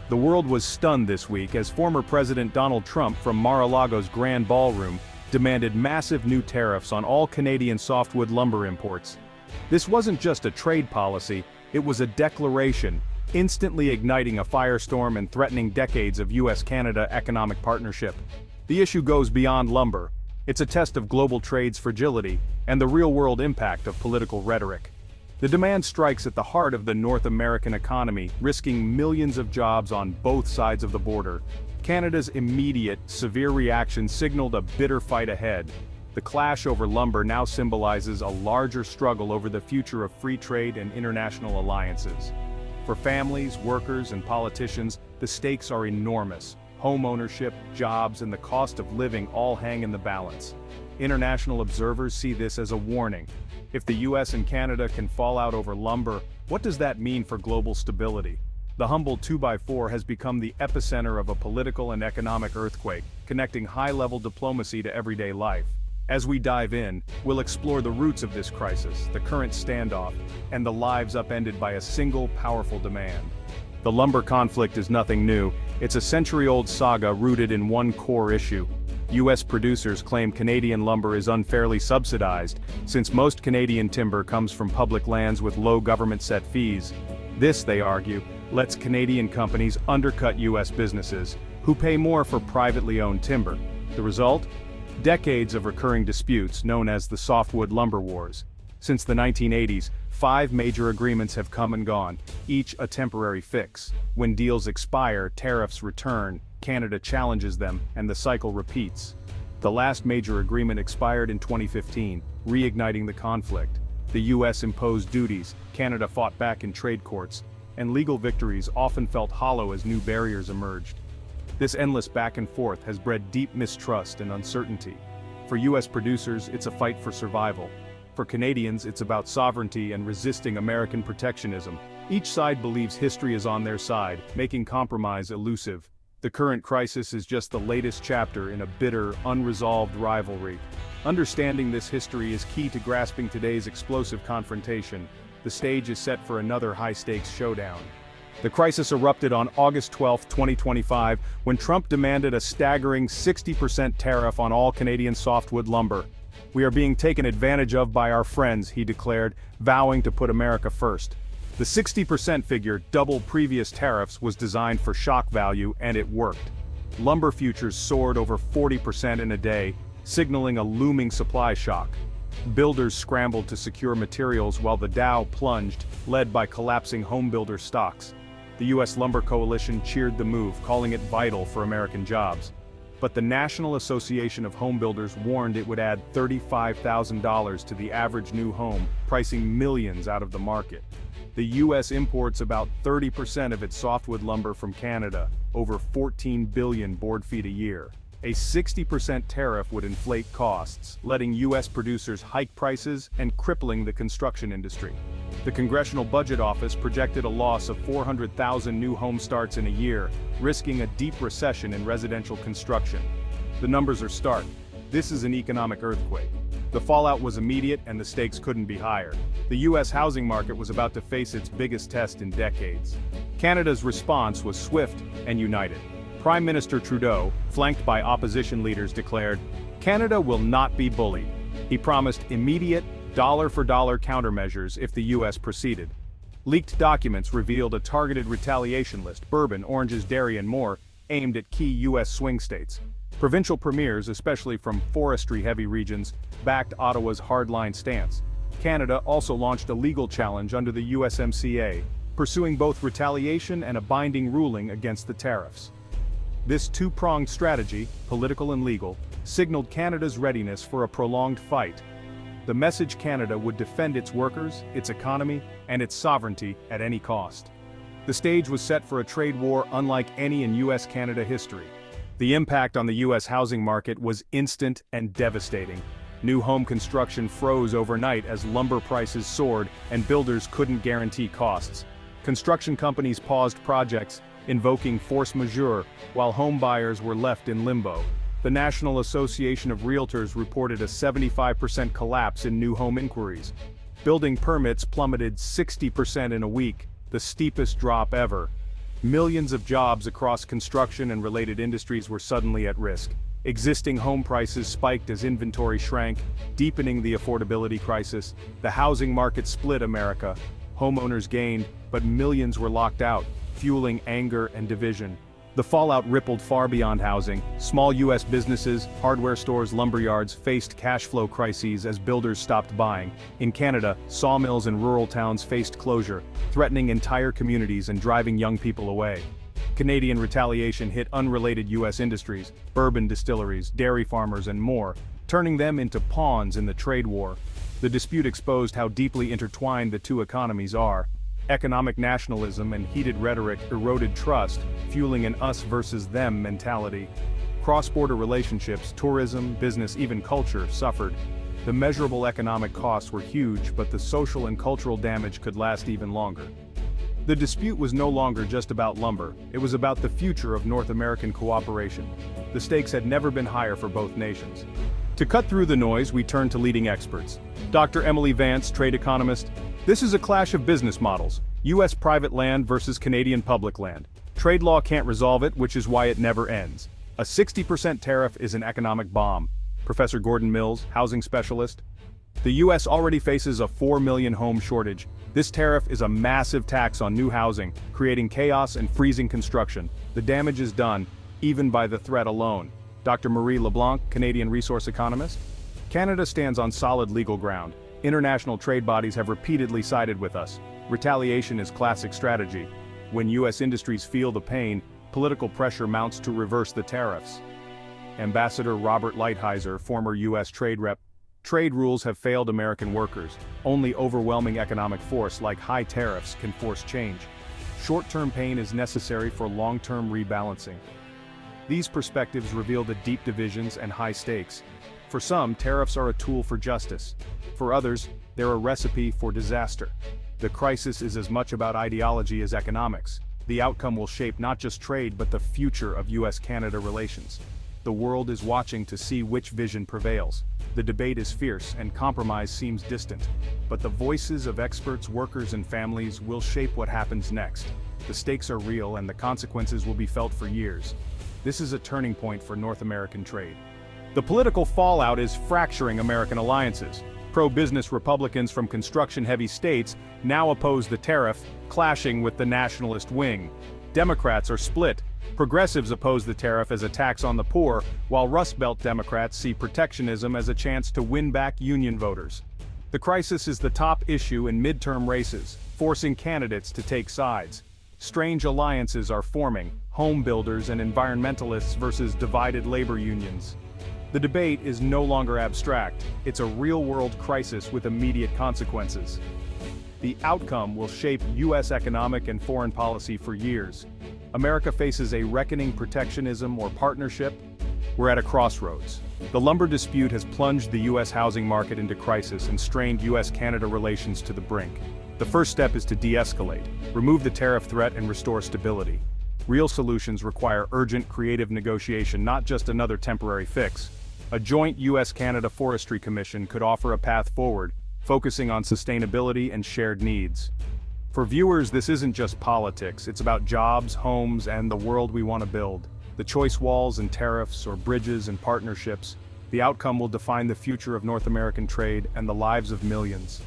The world was stunned this week as former President Donald Trump from Mar-a-Lago's Grand Ballroom demanded massive new tariffs on all Canadian softwood lumber imports. This wasn't just a trade policy, it was a declaration, instantly igniting a firestorm and threatening decades of US-Canada economic partnership. The issue goes beyond lumber. It's a test of global trade's fragility and the real-world impact of political rhetoric. The demand strikes at the heart of the North American economy, risking millions of jobs on both sides of the border. Canada's immediate, severe reaction signaled a bitter fight ahead. The clash over lumber now symbolizes a larger struggle over the future of free trade and international alliances. For families, workers, and politicians, the stakes are enormous. Home ownership, jobs, and the cost of living all hang in the balance. International observers see this as a warning. If the US and Canada can fall out over lumber, what does that mean for global stability? The humble 2x4 has become the epicenter of a political and economic earthquake, connecting high-level diplomacy to everyday life. As we dive in, we'll explore the roots of this crisis, the current standoff, and the lives upended by a single powerful demand. The lumber conflict is nothing new. It's a century-old saga rooted in one core issue. US producers claim Canadian lumber is unfairly subsidized, since most Canadian timber comes from public lands with low government-set fees. This, they argue, lets Canadian companies undercut US businesses, who pay more for privately owned timber. The result? Decades of recurring disputes known as the softwood lumber wars. Since the 1980s, 5 major agreements have come and gone, each a temporary fix. When deals expire, tariffs return, Canada challenges them, and the cycle repeats. The last major agreement expired in 2015, reigniting the conflict. The US imposed duties, Canada fought back in trade courts, and legal victories often felt hollow as new barriers emerged. This endless back and forth has bred deep mistrust and uncertainty. For US producers, it's a fight for survival. For Canadians, it's about sovereignty and resisting American protectionism. Each side believes history is on their side, making compromise elusive. The current crisis is just the latest chapter in a bitter, unresolved rivalry. Understanding this history is key to grasping today's explosive confrontation. The stage is set for another high-stakes showdown. The crisis erupted on August 12, 2025, when Trump demanded a staggering 60% tariff on all Canadian softwood lumber. "We are being taken advantage of by our friends," he declared, vowing to put America first. The 60% figure, double previous tariffs, was designed for shock value, and it worked. Lumber futures soared over 40% in a day, signaling a looming supply shock. Builders scrambled to secure materials while the Dow plunged, led by collapsing home builder stocks. The US Lumber Coalition cheered the move, calling it vital for American jobs. But the National Association of Home Builders warned it would add $35,000 to the average new home, pricing millions out of the market. The US imports about 30% of its softwood lumber from Canada, over 14 billion board feet a year. A 60% tariff would inflate costs, letting US producers hike prices and crippling the construction industry. The Congressional Budget Office projected a loss of 400,000 new home starts in a year, risking a deep recession in residential construction. The numbers are stark. This is an economic earthquake. The fallout was immediate and the stakes couldn't be higher. The US housing market was about to face its biggest test in decades. Canada's response was swift and united. Prime Minister Trudeau, flanked by opposition leaders, declared, "Canada will not be bullied." He promised immediate, dollar-for-dollar countermeasures if the US proceeded. Leaked documents revealed a targeted retaliation list, bourbon, oranges, dairy, and more, aimed at key US swing states. Provincial premiers, especially from forestry-heavy regions, backed Ottawa's hardline stance. Canada also launched a legal challenge under the USMCA, pursuing both retaliation and a binding ruling against the tariffs. This two-pronged strategy, political and legal, signaled Canada's readiness for a prolonged fight. The message: Canada would defend its workers, its economy, and its sovereignty at any cost. The stage was set for a trade war unlike any in US-Canada history. The impact on the US housing market was instant and devastating. New home construction froze overnight as lumber prices soared and builders couldn't guarantee costs. Construction companies paused projects, invoking force majeure, while home buyers were left in limbo. The National Association of Realtors reported a 75% collapse in new home inquiries. Building permits plummeted 60% in a week, the steepest drop ever. Millions of jobs across construction and related industries were suddenly at risk. Existing home prices spiked as inventory shrank, deepening the affordability crisis. The housing market split America. Homeowners gained, but millions were locked out, fueling anger and division. The fallout rippled far beyond housing. Small U.S. businesses, hardware stores, lumberyards faced cash flow crises as builders stopped buying. In Canada, sawmills in rural towns faced closure, threatening entire communities and driving young people away. Canadian retaliation hit unrelated U.S. industries, bourbon distilleries, dairy farmers, and more, turning them into pawns in the trade war. The dispute exposed how deeply intertwined the two economies are. Economic nationalism and heated rhetoric eroded trust, fueling an us versus them mentality. Cross-border relationships, tourism, business, even culture suffered. The measurable economic costs were huge, but the social and cultural damage could last even longer. The dispute was no longer just about lumber, it was about the future of North American cooperation. The stakes had never been higher for both nations. To cut through the noise, we turned to leading experts. Dr. Emily Vance, trade economist. This is a clash of business models, U.S. private land versus Canadian public land. Trade law can't resolve it, which is why it never ends. A 60% tariff is an economic bomb. Professor Gordon Mills, housing specialist. The U.S. already faces a 4 million home shortage. This tariff is a massive tax on new housing, creating chaos and freezing construction. The damage is done, even by the threat alone. Dr. Marie LeBlanc, Canadian resource economist. Canada stands on solid legal ground. International trade bodies have repeatedly sided with us. Retaliation is classic strategy. When U.S. industries feel the pain, political pressure mounts to reverse the tariffs. Ambassador Robert Lighthizer, former U.S. trade rep. Trade rules have failed American workers. Only overwhelming economic force like high tariffs can force change. Short-term pain is necessary for long-term rebalancing. These perspectives reveal the deep divisions and high stakes. For some, tariffs are a tool for justice. For others, they're a recipe for disaster. The crisis is as much about ideology as economics. The outcome will shape not just trade but the future of U.S.-Canada relations. The world is watching to see which vision prevails. The debate is fierce and compromise seems distant. But the voices of experts, workers, and families will shape what happens next. The stakes are real and the consequences will be felt for years. This is a turning point for North American trade. The political fallout is fracturing American alliances. Pro-business Republicans from construction-heavy states now oppose the tariff, clashing with the nationalist wing. Democrats are split. Progressives oppose the tariff as a tax on the poor, while Rust Belt Democrats see protectionism as a chance to win back union voters. The crisis is the top issue in midterm races, forcing candidates to take sides. Strange alliances are forming, home builders and environmentalists versus divided labor unions. The debate is no longer abstract, it's a real-world crisis with immediate consequences. The outcome will shape U.S. economic and foreign policy for years. America faces a reckoning: protectionism or partnership. We're at a crossroads. The lumber dispute has plunged the U.S. housing market into crisis and strained U.S.-Canada relations to the brink. The first step is to de-escalate, remove the tariff threat and restore stability. Real solutions require urgent, creative negotiation, not just another temporary fix. A joint U.S.-Canada Forestry Commission could offer a path forward, focusing on sustainability and shared needs. For viewers, this isn't just politics, it's about jobs, homes, and the world we want to build. The choice walls and tariffs, or bridges and partnerships, the outcome will define the future of North American trade and the lives of millions.